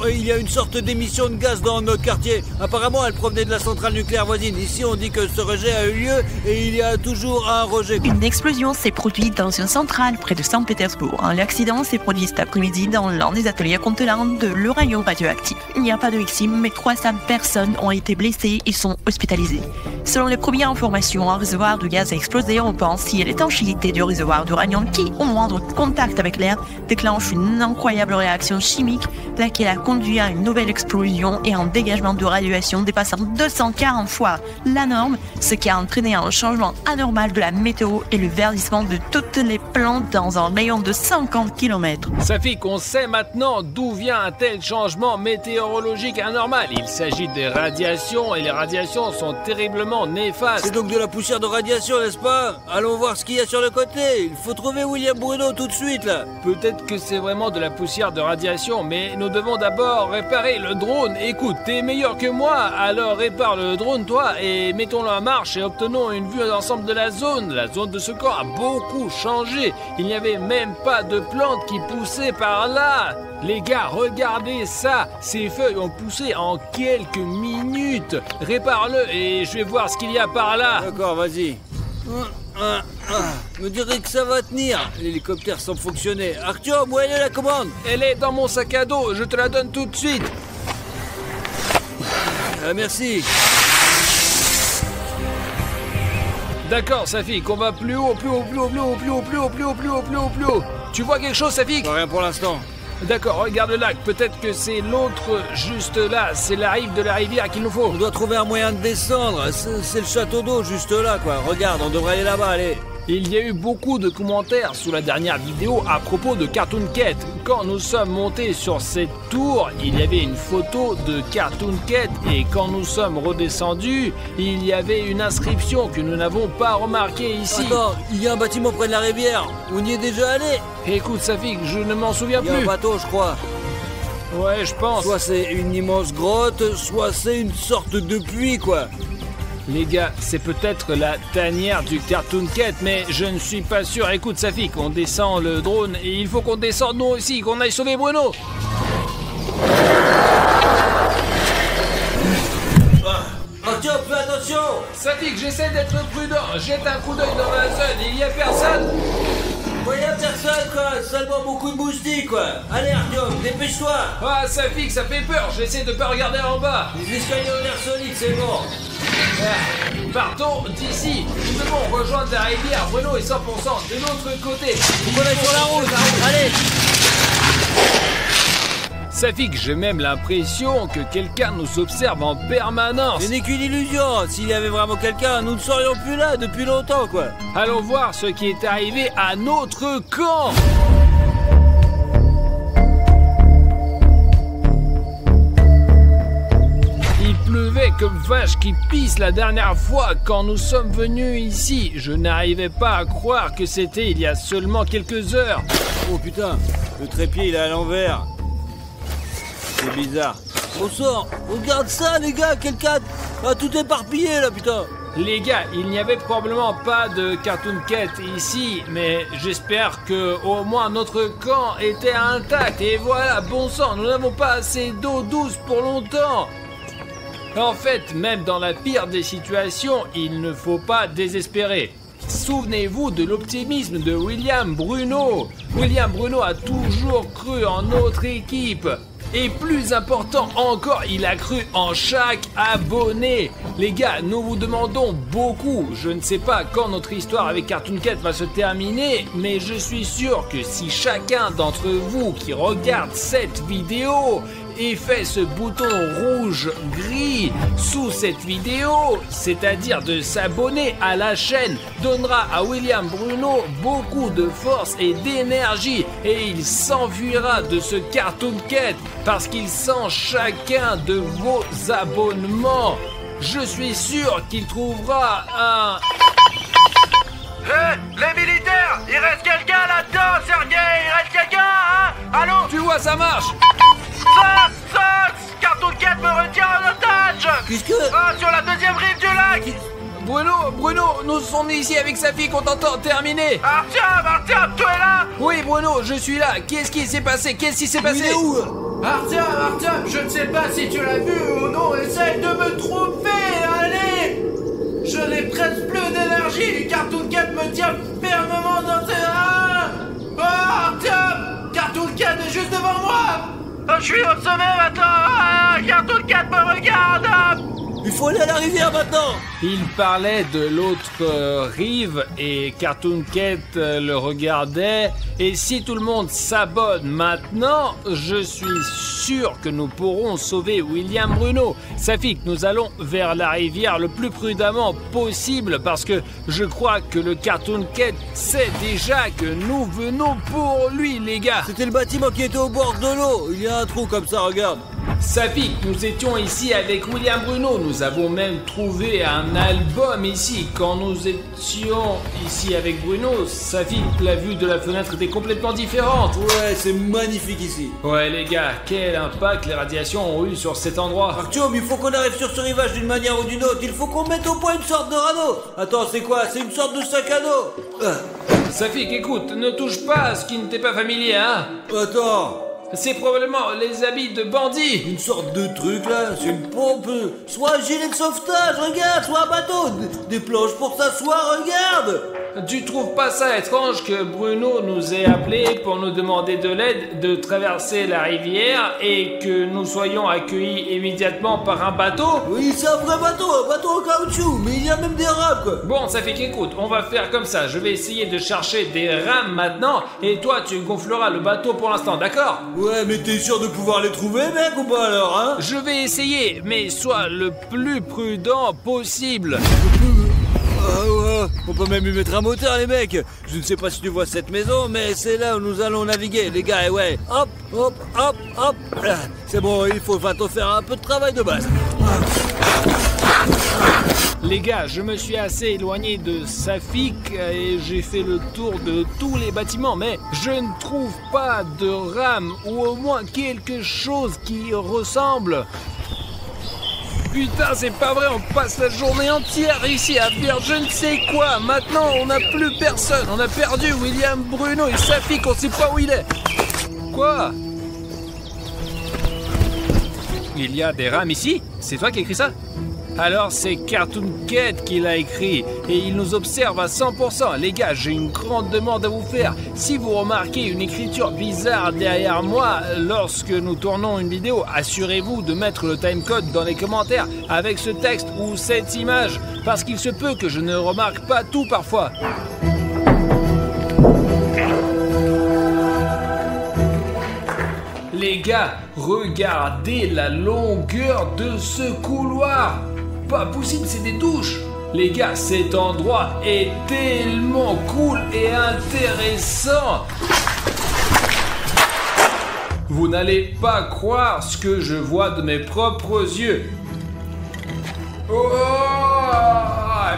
il y a une sorte d'émission de gaz dans notre quartier. Apparemment, elle provenait de la centrale nucléaire voisine. Ici, on dit que ce rejet a eu lieu et il y a toujours un rejet. Une explosion s'est produite dans une centrale près de Saint-Pétersbourg. L'accident s'est produit cet après-midi dans l'un des ateliers contenant de l'uranium radioactif. Il n'y a pas de victimes, mais 300 personnes ont été blessées et sont hospitalisées. Selon les premières informations, un réservoir de gaz a explosé. On pense si l'étanchéité du réservoir d'uranium qui, au moindre contact avec l'air, déclenche une incroyable réaction chimique, laquelle a conduit à une nouvelle explosion et un dégagement de radiation dépassant 240 fois la norme, ce qui a entraîné un changement anormal de la météo et le verdissement de toutes les plantes dans un rayon de 50 km. Safik, on sait maintenant d'où vient un tel changement météorologique anormal. Il s'agit des radiations et les radiations sont terriblement néfastes. C'est donc de la poussière de radiation, n'est-ce pas? Allons voir ce qu'il y a sur le côté. Il faut trouver William Bruno tout de suite, là. Peut-être que c'est vraiment de la poussière de radiation, mais nous devons d'abord réparer le drone. Écoute, t'es meilleur que moi, alors répare le drone, toi, et mettons-le en marche et obtenons une vue d'ensemble de la zone. La zone de ce camp a beaucoup changé. Il n'y avait même pas de plantes qui poussaient par là. Les gars, regardez ça. Ces feuilles ont poussé en quelques minutes. Répare-le et je vais voir ce qu'il y a par là. D'accord, vas-y. Me dirais que ça va tenir. L'hélicoptère semble fonctionner. Arthur, où est la commande? Elle est dans mon sac à dos, je te la donne tout de suite. Merci. D'accord, Safik, on va plus haut, plus haut, plus haut, plus haut, plus haut, plus haut, plus haut, plus haut, plus haut, plus haut. Tu vois quelque chose, Safik? Rien pour l'instant. D'accord, regarde le lac, peut-être que c'est l'autre juste là, c'est la rive de la rivière qu'il nous faut. On doit trouver un moyen de descendre, c'est le château d'eau juste là quoi, regarde, on devrait aller là-bas, allez. Il y a eu beaucoup de commentaires sous la dernière vidéo à propos de Cartoon Cat. Quand nous sommes montés sur cette tour, il y avait une photo de Cartoon Cat et quand nous sommes redescendus, il y avait une inscription que nous n'avons pas remarquée ici. Attends, il y a un bâtiment près de la rivière, on y est déjà allé. Écoute Safik, je ne m'en souviens plus. Il y a un bateau je crois. Ouais, je pense. Soit c'est une immense grotte, soit c'est une sorte de puits quoi. Les gars, c'est peut-être la tanière du Cartoon Cat, mais je ne suis pas sûr. Écoute, Safik, on descend le drone et il faut qu'on descende nous aussi, qu'on aille sauver Bruno. Arthur, fais attention. Safik, j'essaie d'être prudent. Jette un coup d'œil dans la zone, il y a personne. Il y a personne quoi, seulement beaucoup de moustiques quoi. Allez Arthur, dépêche-toi. Ah, Safik, ça fait peur, j'essaie de pas regarder en bas. Les escaliers ont l'air solides, c'est bon. Partons d'ici. Nous devons rejoindre la rivière. Bruno est 100% de l'autre côté. On est sur la route. Allez. Safik, j'ai même l'impression que quelqu'un nous observe en permanence. Ce n'est qu'une illusion. S'il y avait vraiment quelqu'un, nous ne serions plus là depuis longtemps quoi. Allons voir ce qui est arrivé à notre camp. Il pleuvait comme vache qui pisse la dernière fois quand nous sommes venus ici. Je n'arrivais pas à croire que c'était il y a seulement quelques heures. Oh putain, le trépied il est à l'envers. C'est bizarre. Au sort, regarde ça les gars, quelqu'un a tout éparpillé là putain. Les gars, il n'y avait probablement pas de Cartoon Cat ici, mais j'espère que au moins notre camp était intact. Et voilà, bon sang, nous n'avons pas assez d'eau douce pour longtemps. En fait, même dans la pire des situations, il ne faut pas désespérer. Souvenez-vous de l'optimisme de William Bruno. William Bruno a toujours cru en notre équipe. Et plus important encore, il a cru en chaque abonné. Les gars, nous vous demandons beaucoup. Je ne sais pas quand notre histoire avec Cartoon Cat va se terminer, mais je suis sûr que si chacun d'entre vous qui regarde cette vidéo et fait ce bouton rouge-gris sous cette vidéo, c'est-à-dire de s'abonner à la chaîne, donnera à William Bruno beaucoup de force et d'énergie et il s'enfuira de ce Cartoon Cat parce qu'il sent chacun de vos abonnements. Je suis sûr qu'il trouvera un... Les militaires! Il reste quelqu'un là-dedans, Sergei! Il reste quelqu'un, hein? Allô? Tu vois, ça marche! Sos! Cartoon Cat me retient en otage! Qu'est-ce que... Ah, sur la deuxième rive du lac! Bruno, nous sommes ici avec sa fille qu'on t'entend terminer. Artyom, tu es là? Oui, Bruno, je suis là. Qu'est-ce qui s'est passé? Il est où? Artyom, je ne sais pas si tu l'as vu ou non, essaye de me tromper, allez! Je n'ai presque plus d'énergie, Cartoon Cat me tient fermement dans ses reins! Oh, Artyom! Cartoon Cat est juste devant moi! Je suis au sommet maintenant! Cartoon Cat me regarde! Il faut aller à la rivière maintenant. Il parlait de l'autre rive et Cartoon Cat le regardait. Et si tout le monde s'abonne maintenant, je suis sûr que nous pourrons sauver William Bruno. Ça fait que nous allons vers la rivière le plus prudemment possible parce que je crois que le Cartoon Cat sait déjà que nous venons pour lui, les gars. C'était le bâtiment qui était au bord de l'eau. Il y a un trou comme ça, regarde. Safik, nous étions ici avec William Bruno. Nous avons même trouvé un album ici. Quand nous étions ici avec Bruno, Safik, la vue de la fenêtre était complètement différente. Ouais, c'est magnifique ici. Ouais les gars, quel impact les radiations ont eu sur cet endroit. Artyom, il faut qu'on arrive sur ce rivage d'une manière ou d'une autre. Il faut qu'on mette au point une sorte de radeau. Attends, c'est quoi? C'est une sorte de sac à dos. Safik, écoute, ne touche pas à ce qui ne t'est pas familier, hein. Attends. C'est probablement les habits de bandits. Une sorte de truc là, c'est une pompe. Soit un gilet de sauvetage, regarde, soit un bateau. Des planches pour s'asseoir, regarde. Tu trouves pas ça étrange que Bruno nous ait appelés pour nous demander de l'aide de traverser la rivière et que nous soyons accueillis immédiatement par un bateau? Oui, c'est un vrai bateau, un bateau en caoutchouc, mais il y a même des rames quoi. Bon, ça fait qu'écoute, on va faire comme ça. Je vais essayer de chercher des rames maintenant et toi tu gonfleras le bateau pour l'instant, d'accord? Ouais, mais t'es sûr de pouvoir les trouver, mec, ou pas alors, hein? Je vais essayer, mais sois le plus prudent possible. On peut même y mettre un moteur, les mecs. Je ne sais pas si tu vois cette maison, mais c'est là où nous allons naviguer, les gars. Et ouais, hop, hop, hop, hop. C'est bon, il faut bientôt faire un peu de travail de base. Les gars, je me suis assez éloigné de Safik et j'ai fait le tour de tous les bâtiments, mais je ne trouve pas de rame ou au moins quelque chose qui ressemble. Putain, c'est pas vrai, on passe la journée entière ici à faire je ne sais quoi. Maintenant, on n'a plus personne. On a perdu William Bruno et Safik, on sait pas où il est. Quoi? Il y a des rames ici? C'est toi qui as écrit ça? Alors c'est Cartoon Cat qui l'a écrit et il nous observe à 100%. Les gars, j'ai une grande demande à vous faire. Si vous remarquez une écriture bizarre derrière moi lorsque nous tournons une vidéo, assurez-vous de mettre le timecode dans les commentaires avec ce texte ou cette image parce qu'il se peut que je ne remarque pas tout parfois. Les gars, regardez la longueur de ce couloir. Pas possible, c'est des douches. Les gars, cet endroit est tellement cool et intéressant. Vous n'allez pas croire ce que je vois de mes propres yeux. Oh,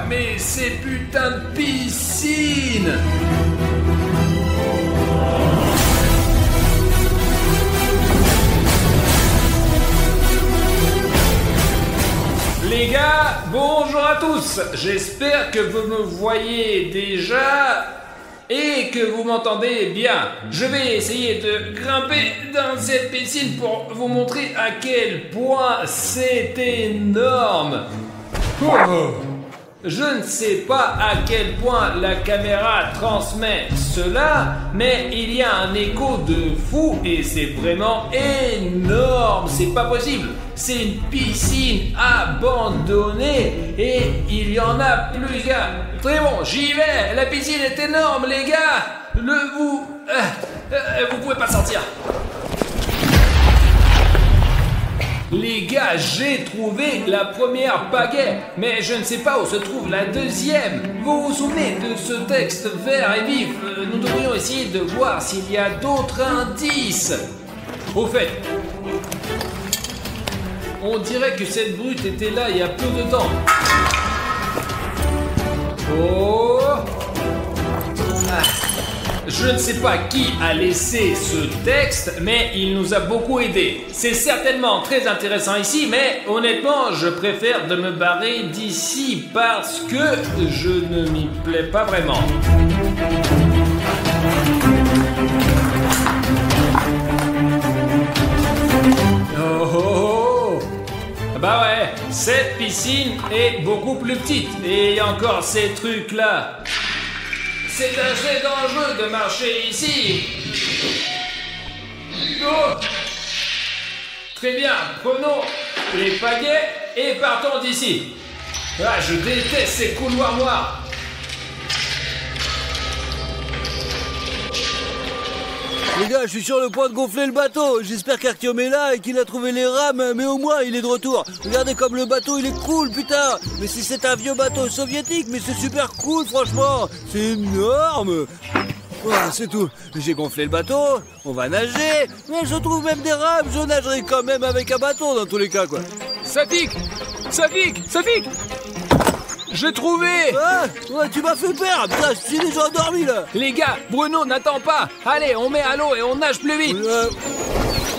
mais ces putains de piscines! Les gars, bonjour à tous. J'espère que vous me voyez déjà et que vous m'entendez bien. Je vais essayer de grimper dans cette piscine pour vous montrer à quel point c'est énorme. Oh. Je ne sais pas à quel point la caméra transmet cela, mais il y a un écho de fou et c'est vraiment énorme, c'est pas possible. C'est une piscine abandonnée et il y en a plusieurs. Très bon, j'y vais, la piscine est énorme les gars. Vous pouvez pas sortir. Les gars, j'ai trouvé la première pagaie, mais je ne sais pas où se trouve la deuxième. Vous vous souvenez de ce texte vert et vif? Nous devrions essayer de voir s'il y a d'autres indices. Au fait, On dirait que cette brute était là il y a peu de temps. Oh! Ah. Je ne sais pas qui a laissé ce texte, mais il nous a beaucoup aidé. C'est certainement très intéressant ici, mais honnêtement, je préfère de me barrer d'ici parce que je ne m'y plais pas vraiment. Oh, oh, oh. Bah ouais, cette piscine est beaucoup plus petite. Et il y a encore ces trucs-là. C'est assez dangereux de marcher ici. Oh. Très bien, prenons les pagaies et partons d'ici. Ah, je déteste ces couloirs noirs. Les gars, je suis sur le point de gonfler le bateau. J'espère qu'Artyom est là et qu'il a trouvé les rames, mais au moins il est de retour. Regardez comme le bateau il est cool, putain. Mais si c'est un vieux bateau soviétique, mais c'est super cool, franchement. C'est énorme. Voilà, c'est tout. J'ai gonflé le bateau, on va nager. Mais je trouve même des rames, je nagerai quand même avec un bateau dans tous les cas, quoi. Safik, j'ai trouvé. Ah, ouais, tu m'as fait peur. Putain, je suis déjà endormi là. Les gars, Bruno n'attend pas. Allez, on met à l'eau et on nage plus vite.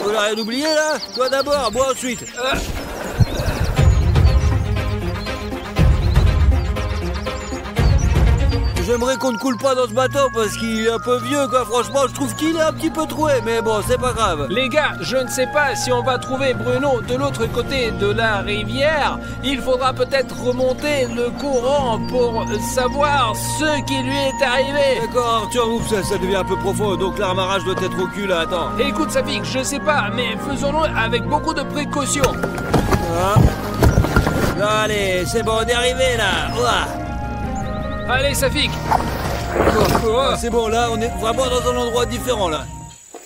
On a rien oublié là. Toi d'abord, moi ensuite. J'aimerais qu'on ne coule pas dans ce bateau parce qu'il est un peu vieux, quoi. Franchement, je trouve qu'il est un petit peu troué, mais bon, c'est pas grave. Les gars, je ne sais pas si on va trouver Bruno de l'autre côté de la rivière. Il faudra peut-être remonter le courant pour savoir ce qui lui est arrivé. D'accord, Artyom, oups, ça devient un peu profond, donc l'amarrage doit être au cul là, attends. Écoute, Safik, je sais pas, mais faisons-le avec beaucoup de précautions. Ah. Allez, c'est bon, on est arrivé là. Ouah. Allez, Safik. C'est bon, là, on est vraiment dans un endroit différent, là.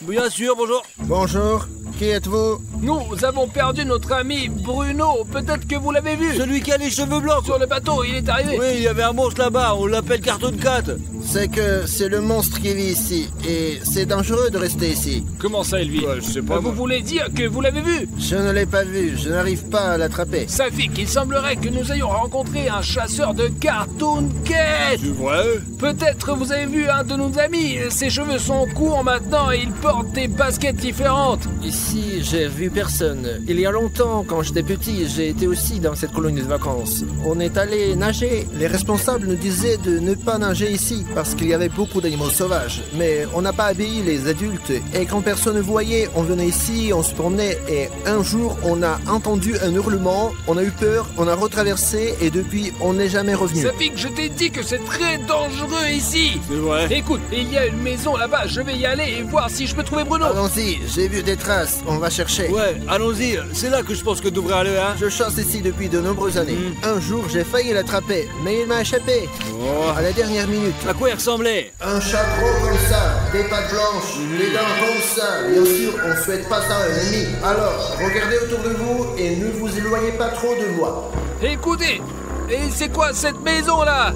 Bien sûr, bonjour. Bonjour, qui êtes-vous? Nous avons perdu notre ami Bruno. Peut-être que vous l'avez vu. Celui qui a les cheveux blancs. Sur le bateau, il est arrivé. Oui, il y avait un monstre là-bas, on l'appelle Cartoon Cat. C'est que c'est le monstre qui vit ici, et c'est dangereux de rester ici. Comment ça, il vit? Ouais, je sais pas. Vous voulez dire que vous l'avez vu? Je ne l'ai pas vu, je n'arrive pas à l'attraper. Safik, il semblerait que nous ayons rencontré un chasseur de Cartoon Cat. C'est vrai? Peut-être vous avez vu un de nos amis. Ses cheveux sont courts maintenant et il porte des baskets différentes. Ici, j'ai vu personne. Il y a longtemps, quand j'étais petit, j'ai été aussi dans cette colonie de vacances. On est allé nager. Les responsables nous disaient de ne pas nager ici parce qu'il y avait beaucoup d'animaux sauvages. Mais on n'a pas obéi les adultes. Et quand personne ne voyait, on venait ici, on se promenait. Et un jour, on a entendu un hurlement, on a eu peur, on a retraversé et depuis, on n'est jamais revenu. Safik, je t'ai dit que c'est très dangereux ici. C'est vrai. Écoute, il y a une maison là-bas. Je vais y aller et voir si je peux trouver Bruno. Allons-y, j'ai vu des traces, on va chercher. Ouais, allons-y, c'est là que je pense que devrait aller, hein. Je chasse ici depuis de nombreuses années. Un jour, j'ai failli l'attraper, mais il m'a échappé. Oh. À la dernière minute. À quoi il ressemblait? Un chat gros comme ça, des pattes blanches, des dents comme ça. Bien sûr, on souhaite pas ça à un ennemi. Alors, regardez autour de vous et ne vous éloignez pas trop de moi. Écoutez, et c'est quoi cette maison là?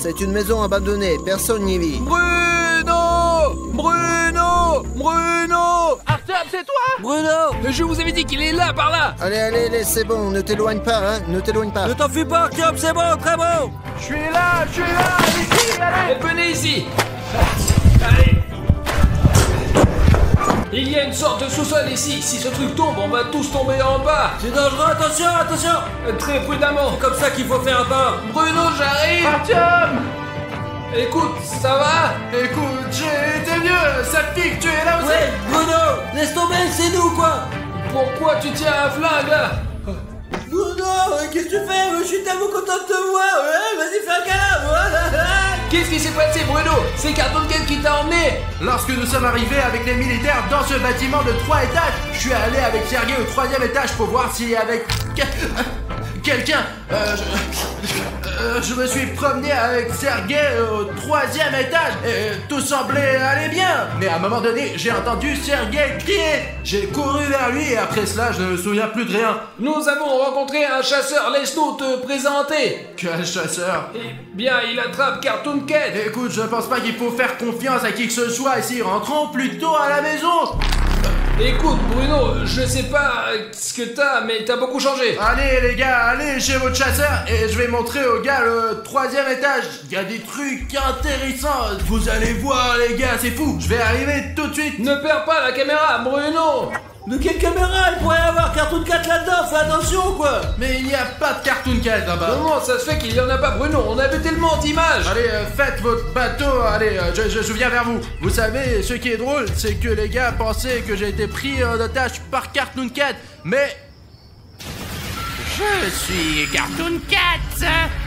C'est une maison abandonnée, personne n'y vit. Bruno! Artyom, c'est toi? Bruno! Je vous avais dit qu'il est là, par là. Allez, c'est bon, ne t'éloigne pas, hein, ne t'éloigne pas. Ne t'en fuis pas, Artyom, c'est bon, très bon! Je suis là, ici, allez! Venez ici. Allez. Il y a une sorte de sous-sol ici. Si ce truc tombe, on va tous tomber en bas. C'est dangereux, attention! Très prudemment. Comme ça qu'il faut faire un pas. Bruno, j'arrive. Artyom! Écoute, ça va? Écoute, j'ai été mieux! Safik, tu es là aussi? Ouais, Bruno! Laisse tomber, c'est nous, quoi! Pourquoi tu tiens un flingue là? Bruno, qu'est-ce que tu fais? Je suis tellement content de te voir! Ouais, vas-y, fais un câlin! Qu'est-ce qui s'est passé, Bruno? C'est Cartoon Cat qui t'a emmené. Lorsque nous sommes arrivés avec les militaires dans ce bâtiment de 3 étages, je suis allé avec Sergei au 3e étage pour voir s'il y avait quelqu'un. Je me suis promené avec Sergei au 3e étage et tout semblait aller bien. Mais à un moment donné, j'ai entendu Sergei crier. J'ai couru vers lui et après cela, je ne me souviens plus de rien. Nous avons rencontré un chasseur. Laisse-nous te présenter. Quel chasseur? Eh bien, il attrape Cartoon Cat. Écoute, je pense pas qu'il faut faire confiance à qui que ce soit ici. Rentrons plutôt à la maison. Écoute, Bruno, je sais pas ce que t'as, mais t'as beaucoup changé. Allez les gars, allez chez votre chasseur et je vais montrer aux gars le 3e étage. Il y a des trucs intéressants. Vous allez voir les gars, c'est fou. Je vais arriver tout de suite. Ne perds pas la caméra, Bruno. De quelle caméra? Il pourrait y avoir Cartoon Cat là-dedans, fais attention quoi. Mais il n'y a pas de Cartoon Cat là-bas. Comment ça se fait qu'il y en a pas, Bruno? On avait tellement d'images. Allez, faites votre bateau, allez, je viens vers vous. Vous savez, ce qui est drôle, c'est que les gars pensaient que j'ai été pris en otage par Cartoon Cat, mais... Je suis Cartoon Cat.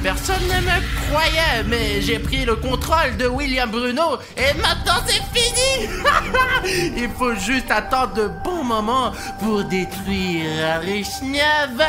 Personne ne me croyait, mais j'ai pris le contrôle de William Bruno et maintenant c'est fini. Il faut juste attendre de bons moments pour détruire Richnev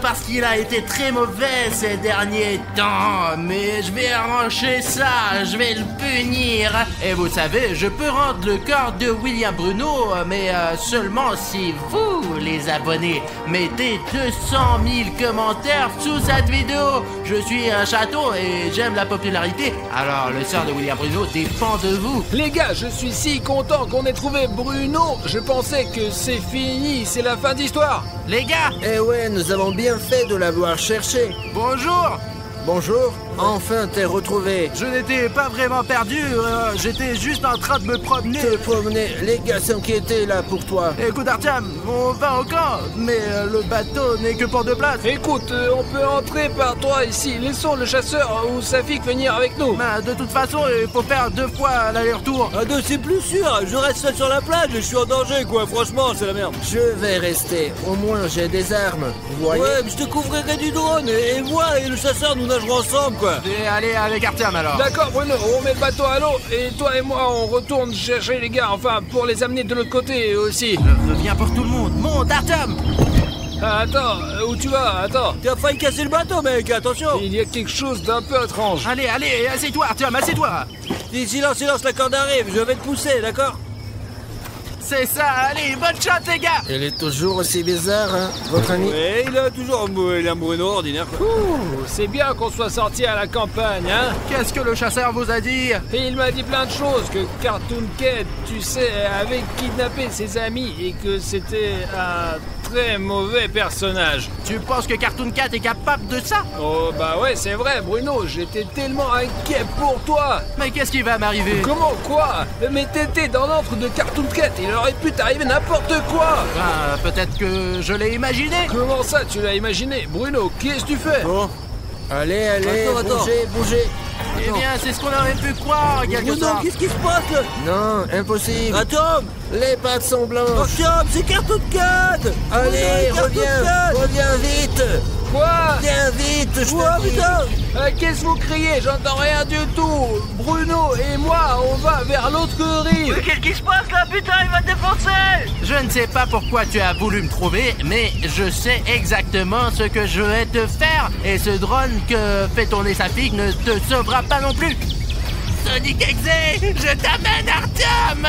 parce qu'il a été très mauvais ces derniers temps. Mais je vais arranger ça, je vais le punir. Et vous savez, je peux rendre le corps de William Bruno, mais seulement si vous, les abonnés, mettez 200 000 commentaires sous cette vidéo. Je suis un château et j'aime la popularité, alors le sort de William Bruno dépend de vous. Les gars, je suis si content qu'on ait trouvé Bruno. Je pensais que c'est fini, c'est la fin d'histoire. Les gars, Eh ouais, nous avons bien fait de l'avoir cherché. bonjour. Bonjour, enfin t'es retrouvé. Je n'étais pas vraiment perdu, j'étais juste en train de me promener. Te promener, les gars s'inquiétaient là pour toi. Écoute Artyom, on va au camp, mais le bateau n'est que pour 2 places. Écoute, on peut entrer par toi ici. Laissons le chasseur ou Safik venir avec nous. Ben, de toute façon, il faut faire 2 fois l'aller-retour. À deux, c'est plus sûr. Je reste seul sur la plage, je suis en danger quoi. Franchement, c'est la merde. Je vais rester, au moins j'ai des armes, vous voyez. Ouais, mais je te couvrirai du drone et moi et le chasseur nous nagerons ensemble quoi. Et allez avec Artyom alors. D'accord, Bruno, on met le bateau à l'eau et toi et moi on retourne chercher les gars, enfin pour les amener de l'autre côté aussi. Je veux bien pour tout le monde. Monte Artyom. Ah, attends, où tu vas? Attends. T'as failli casser le bateau mec, attention. Il y a quelque chose d'un peu étrange. Allez, allez, assieds-toi Artyom, assieds-toi. Dis, silence, la corde arrive, je vais te pousser, d'accord? C'est ça, allez, bonne chance les gars. Il est toujours aussi bizarre, hein, votre ami. Ouais, il a toujours un Bruno ordinaire quoi. Ouh, c'est bien qu'on soit sorti à la campagne, hein. Qu'est-ce que le chasseur vous a dit? Et il m'a dit plein de choses, que Cartoon Cat, tu sais, avait kidnappé ses amis et que c'était un très mauvais personnage. Tu penses que Cartoon Cat est capable de ça? Oh bah ouais, c'est vrai, Bruno, j'étais tellement inquiet pour toi. Mais qu'est-ce qui va m'arriver? Comment quoi? Mais t'étais dans l'antre de Cartoon Cat, il aurait pu t'arriver n'importe quoi. Ben, peut-être que je l'ai imaginé. Comment ça, tu l'as imaginé? Bruno, qu'est-ce que tu fais? Bon, allez, Attends. bougez. Eh bien, c'est ce qu'on aurait pu croire, quelque Bruno, part. qu'est-ce qui se passe là? Non, impossible. Attends. Les pattes sont blanches. Artyom, c'est Cartoon Cat. Allez, Bruno, Cartoon reviens vite. Quoi? Viens vite, je Cat. te dis. Putain. Qu'est-ce que vous criez? J'entends rien du tout. Bruno et moi, on va vers l'autre rive. Qu'est-ce qui se passe là? Putain, il va te défoncer! Je ne sais pas pourquoi tu as voulu me trouver, mais je sais exactement ce que je vais te faire. Et ce drone que fait tourner Safik ne te sauvera pas non plus. Sonic Exe, je t'amène Artyom.